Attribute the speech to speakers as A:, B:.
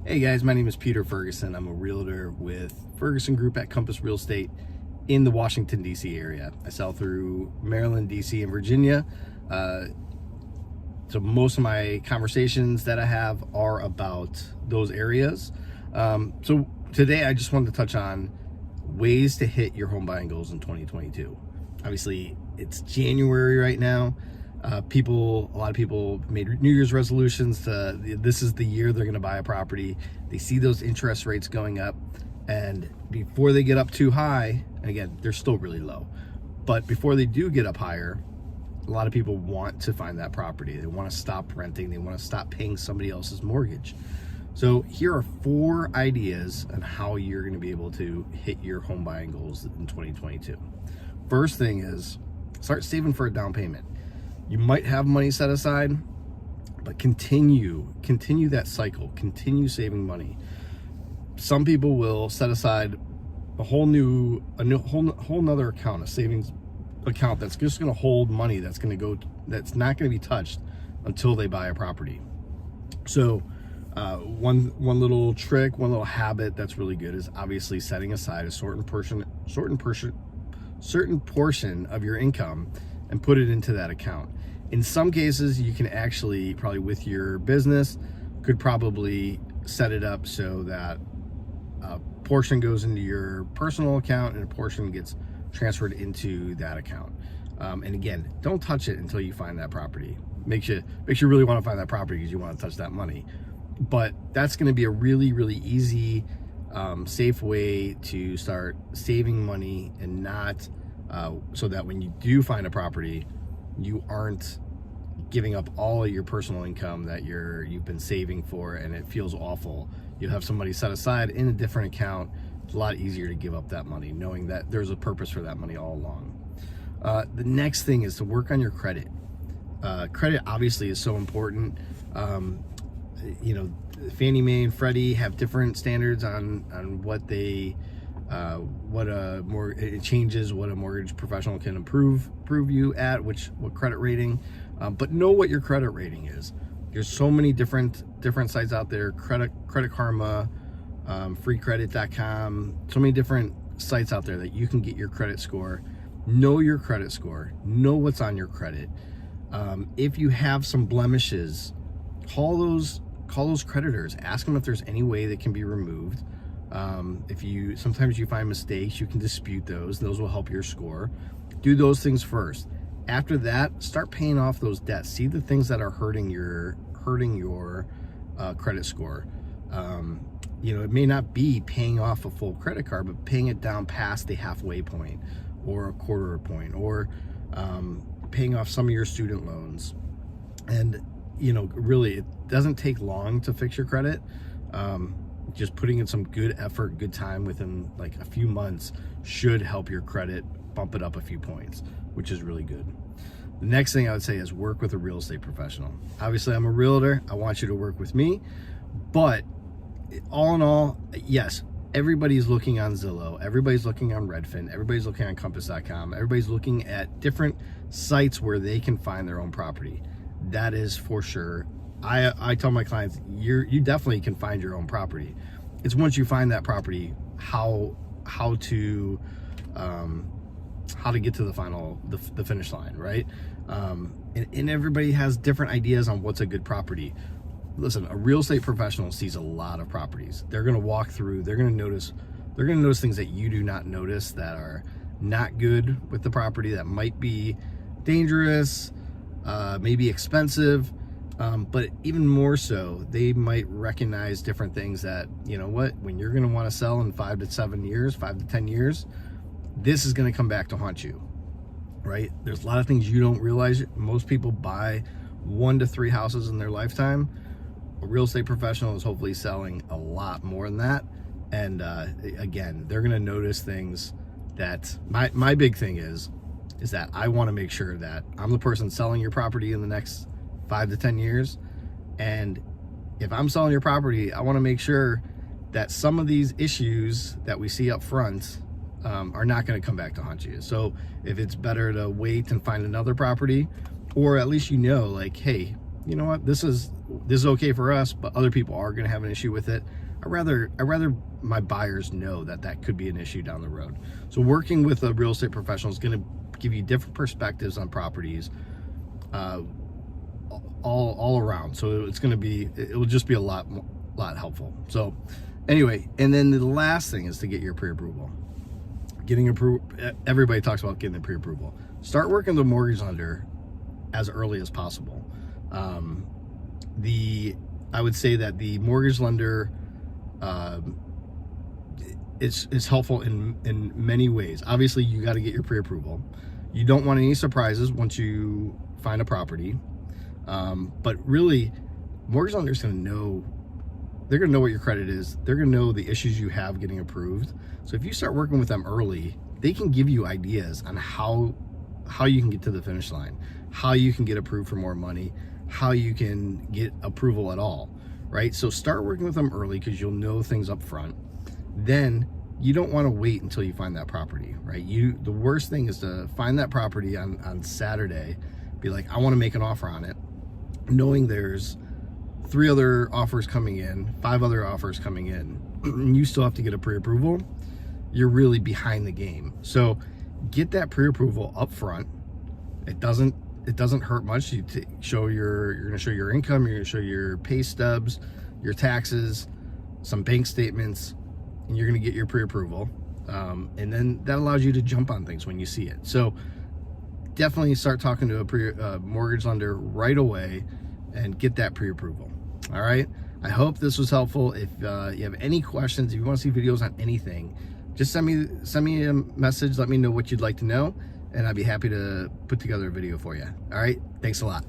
A: Hey guys, my name is Peter Ferguson. I'm a realtor with Ferguson Group at Compass Real Estate in the Washington, D.C. area. I sell through Maryland, D.C., and Virginia. So most of my conversations that I have are about those areas. So today I just wanted to touch on ways to hit your home buying goals in 2022. Obviously, it's January right now. A lot of people made New Year's resolutions to this is the year they're going to buy a property. They see those interest rates going up, and before they get up too high, and again, they're still really low, but before they do get up higher, a lot of people want to find that property. They want to stop renting. They want to stop paying somebody else's mortgage. So here are 4 ideas on how you're going to be able to hit your home buying goals in 2022. First thing is start saving for a down payment. You might have money set aside, but continue that cycle. Continue saving money. Some people will set aside a whole nother account, a savings account that's just going to hold money that's not going to be touched until they buy a property. So one little trick, one little habit that's really good is obviously setting aside a certain portion of your income and put it into that account. In some cases, you can actually, probably with your business, could probably set it up so that a portion goes into your personal account and a portion gets transferred into that account. And again, don't touch it until you find that property. Makes you really want to find that property because you want to touch that money. But that's going to be a really, really easy, safe way to start saving money and not so that when you do find a property, you aren't giving up all of your personal income that you've been saving for, and it feels awful. You'll have somebody set aside in a different account. It's a lot easier to give up that money knowing that there's a purpose for that money all along. The next thing is to work on your credit. Credit obviously is so important. Fannie Mae and Freddie have different standards on what what a mortgage professional can improve you at, what credit rating, but know what your credit rating is. There's so many different sites out there, Credit Karma, freecredit.com, so many different sites out there that you can get your credit score. Know your credit score, know what's on your credit. If you have some blemishes, call those creditors, ask them if there's any way that can be removed. Sometimes you find mistakes, you can dispute those will help your score. Do those things first. After that, start paying off those debts. See the things that are hurting your credit score. It may not be paying off a full credit card, but paying it down past the halfway point or a quarter point, or paying off some of your student loans. And really, it doesn't take long to fix your credit. Just putting in some good effort, good time within like a few months should help your credit bump it up a few points, which is really good. The next thing I would say is work with a real estate professional. Obviously, I'm a realtor. I want you to work with me, but all in all, yes, everybody's looking on Zillow, everybody's looking on Redfin, everybody's looking on Compass.com, everybody's looking at different sites where they can find their own property. That is for sure. I tell my clients, you definitely can find your own property. It's once you find that property, how to get to the finish line, right? And everybody has different ideas on what's a good property. Listen, a real estate professional sees a lot of properties. They're going to walk through. They're going to notice things that you do not notice, that are not good with the property, that might be dangerous, maybe expensive. But even more so, they might recognize different things that, when you're going to want to sell in 5 to 10 years, this is going to come back to haunt you, right? There's a lot of things you don't realize. Most people buy 1 to 3 houses in their lifetime. A real estate professional is hopefully selling a lot more than that. And again, they're going to notice things that my big thing is that I want to make sure that I'm the person selling your property in the next 5 to 10 years. And if I'm selling your property, I want to make sure that some of these issues that we see up front are not going to come back to haunt you. So if it's better to wait and find another property, or at least like, hey, you know what, this is okay for us, but other people are going to have an issue with it. I rather my buyers know that could be an issue down the road. So working with a real estate professional is going to give you different perspectives on properties, all around. So it will just be a lot helpful. So anyway, and then the last thing is to get your pre-approval. Getting approved. Everybody talks about getting the pre-approval. Start working the mortgage lender as early as possible. I would say that the mortgage lender is helpful in many ways. Obviously, you got to get your pre-approval. You don't want any surprises once you find a property. But really, mortgage lenders going to know. They're going to know what your credit is. They're going to know the issues you have getting approved. So if you start working with them early, they can give you ideas on how you can get to the finish line, how you can get approved for more money, how you can get approval at all, right? So start working with them early because you'll know things up front. Then you don't want to wait until you find that property, right? The worst thing is to find that property on Saturday, be like, I want to make an offer on it, knowing there's 3 other offers coming in, 5 other offers coming in, and you still have to get a pre-approval. You're really behind the game. So get that pre-approval up front. It doesn't hurt much. You're going to show your income, you're going to show your pay stubs, your taxes, some bank statements, and you're going to get your pre-approval. And then that allows you to jump on things when you see it. So definitely start talking to a mortgage lender right away and get that pre-approval. All right. I hope this was helpful. If you have any questions, if you want to see videos on anything, just send me a message. Let me know what you'd like to know, and I'd be happy to put together a video for you. All right. Thanks a lot.